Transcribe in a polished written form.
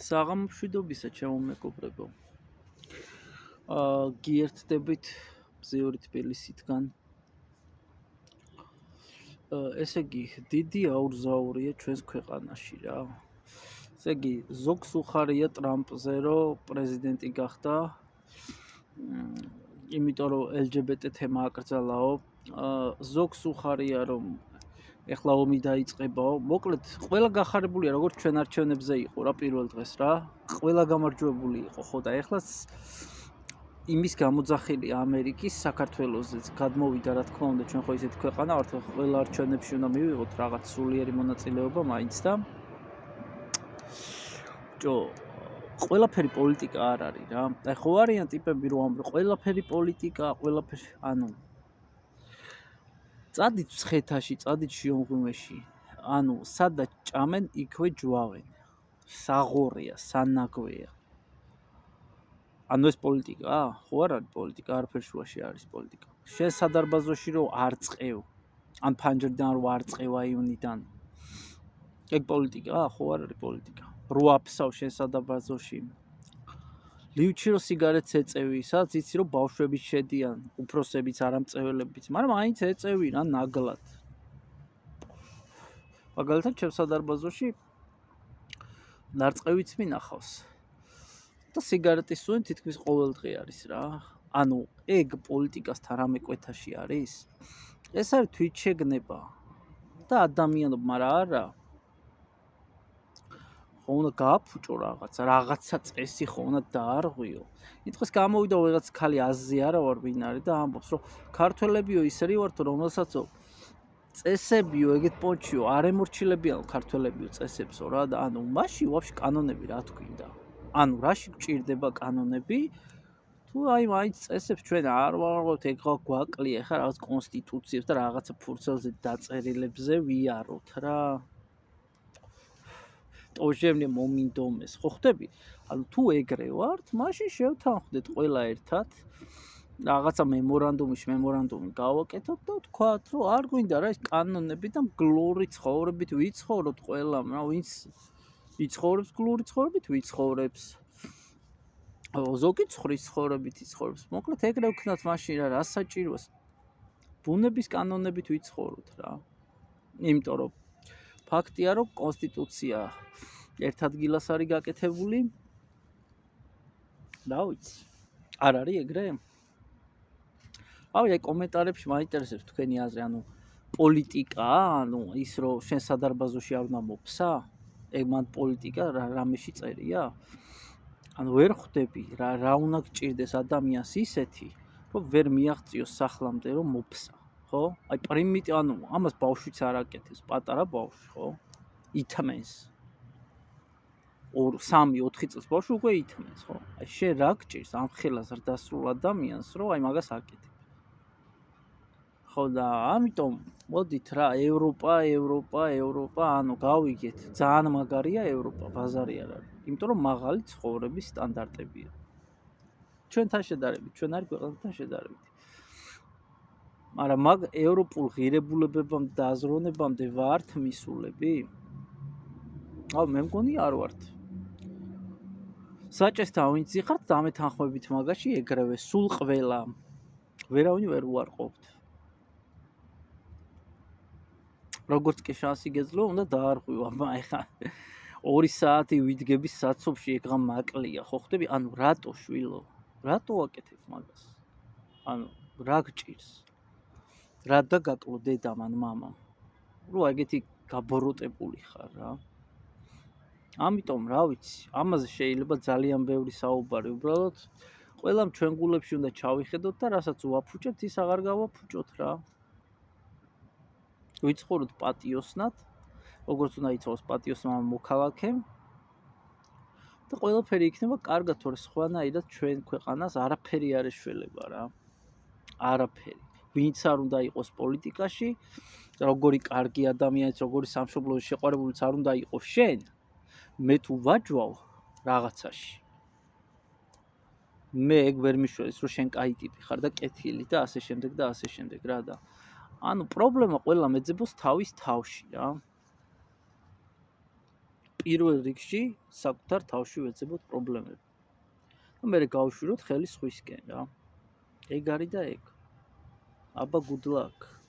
საღამოშვიდობისა ჩემო მეგობრებო. გიერთდებით მზიური თბილისიდან. ესე იგი, დიდი აურზაურია ჩვენს ქვეყანაში რა. ესე იგი, ზოგს უხარია ტრამპზე, რომ პრეზიდენტი გახდა. იმიტომ რომ LGBT თემა აკრძალაო. ზოგს უხარია რომ ეხლა ომი დაიწყებაო. მოკლედ, ყველა გახარებულია როგორც ჩვენ არჩევნებზე იყო რა პირველ დღეს რა. ყველა გამარჯვებული იყო, ხო და ეხლაც იმის გამოძახილი ამერიკის საქართველოსაც გადმოვიდა რა თქმა უნდა ჩვენ ხო ისეთი ქვეყანა ვართ ყველა არჩევნებში უნდა მივიღოთ რაღაც სულიერი მონაწილეობა მაინც და ყველაფერი პოლიტიკა არ არის რა. აი ხო არიან ტიპები რომ ამბობენ ყველაფერი პოლიტიკა, ყველაფერი ანუ წადით მცხეთაში, წადით შიომღვიმეში. ანუ სადაც ჭამენ, იქვე ჯვავენ. საღორია, სანაგვეა. ანუ ეს პოლიტიკა, ხო არ არის პოლიტიკა, არაფერ შუაში არის პოლიტიკა. შენ სადარბაზოში რომ არ წყევ, ან ფანჯრიდან რომ არ წყევ აივნიდან. ეგ პოლიტიკა, ხო არ არის პოლიტიკა. რო აფსავ შენ სადარბაზოში. ლივჩი რომ სიგარეტს ეწევი, სადაც იცი რომ ბავშვები შედიან, უფროსებიც არამწეველებიც, მაგრამ მაინც ეწევი რა ნაგლად. მაგალითად ჩემ სადარბაზოში ნარწყევიც მინახავს. და სიგარეტის სუნი თითქმის ყოველდღე არის რა. ანუ ეგ პოლიტიკასთან რამე კვეთაში არის? ეს არის თვითშეგნება და ადამიანობა, მაგრამ არა. ხო უნდა გააფუჭო რაღაცა წესი ხო უნდა დაარღვიო. იტყვის გამოვიდა ვიღაც ქალი აზზე არა ვარ ვინ არის და ამბობს რომ ქართველებიო ისერი ვართ რომელსაცო წესებიო ეგეთ პონჩიო არ ემორჩილებიან ქართველებიო წესებსო რა და ანუ მაშინ ვაფშე კანონები რა თქვინდა. ანუ რაში გჭირდება კანონები? თუ აი მაინც წესებს ჩვენ არ ვარღვევთ ეგ გვაკლია ხა რაღაც კონსტიტუციებს და რაღაცა ფურცელზე დაწერილებზე ვიაროთ რა. ტოჟემნე მომინდომეს ხო ხდები? ანუ თუ ეგრე ვართ, მაშინ შევთანხმდეთ ყველა ერთად. რაღაცა მემორანდუმი გავაკეთოთ და ვთქვათ, რომ არ გვინდა რა ის კანონები და გლური ცხოვრებით ვიცხოვროთ ყველა, რა ვინც იცხოვრებს გლური ცხოვრებით ვიცხოვრებს. ზოგი ცხვრის ცხოვრებით იცხოვრებს. მოკლედ ეგრე ვქნათ მაშინ რა საჭიროა? ბუნების კანონებით ვიცხოვროთ რა. იმიტომ რომ ფაქტია რომ კონსტიტუცია ერთ ადგილას არის გაკეთებული. რა ვიცი. არ არის ეგრე? აი კომენტარებში მაინტერესებს თქვენი აზრი, ანუ პოლიტიკა, ანუ ის რომ შენ სადარბაზოში არ უნდა მოფსა? ეგ მან პოლიტიკა რამეში წერია? ანუ ვერ ხვდები რა უნდა გჭირდეს ადამიანს ისეთი, რომ ვერ მიაღწიოს სახლამდე რომ მოფსა, ხო? აი პრიმიტი, ანუ ამას ბავშვიც არ აკეთებს, პატარა ბავშვი, ხო? ითმენს. 3-4 წელს ბავშვი უკვე ითმენს, ხო? აი შენ რა გჭირს ამ ხელას რდასრულ ადამიანს, რომ აი მაგას აკეთებ. ხო და ამიტომ მოდით რა ევროპა, ანუ გავიგეთ, ძალიან მაგარია ევროპა, ბაზარი არ არის. იმიტომ რომ მაღალი ცხოვრების სტანდარტებია. ჩვენთან შედარებით, ჩვენ არის ქვეყანასთან შედარებით. მაგრამ მაგ ევროპულ ღირებულებებამ და აზროვნებამდე ვართ მისულები? მე მგონი არ ვართ. საჭესთან ვინც იხართ დამეთანხმებით მაგაში ეგრევე სულ ყველა. ვერავინ ვერ უარყოფთ. როგორც კი შანსი გეძლო, უნდა დაარღვიო, ეხა 2 საათი ვიდგები საცობში ეგღა მაკლია, ხო ხდები? ანუ რატო შვილო? რატო აკეთებ მაგას? ანუ რა გჭირს? რა დაგაკლო დედამ ან მამამ? რომ ეგეთი გაბოროტებული ხარ რა. ამიტომ რა ვიცი, ამაზე შეიძლება ძალიან ბევრი საუბარი, უბრალოდ ყველამ ჩვენ გულებში უნდა ჩავიხედოთ და რასაც ვაფუჭებთ, ის აღარ გავაფუჭოთ რა. ვიცხოვროთ პატიოსნად, როგორც უნდა იცხოვროს პატიოსნმა მოქალაქემ და ყველაფერი იქნება კარგად, თორე სხვანაირად ჩვენ ქვეყანას არაფერი არ ეშველება რა. არაფერი. ვინც არ უნდა იყოს პოლიტიკაში, როგორი კარგი ადამიანიც, როგორი სამშობლოში შეყვარებულიც არ უნდა იყოს შენ, მე თუ ვაჯვავ რაღაცაში. მე ეგ ვერ მიშველის, რომ შენ კაი ტიპი ხარ და კეთილი და ასე შემდეგ რა და ანუ პრობლემა ყველა მეძებოს თავის თავში რა. პირველ რიგში საკუთარ თავში ვეძებოთ პრობლემები. და მე გავშვიროთ ხელი სხვისკენ რა. ეგ არის და ეგ. აბა good luck.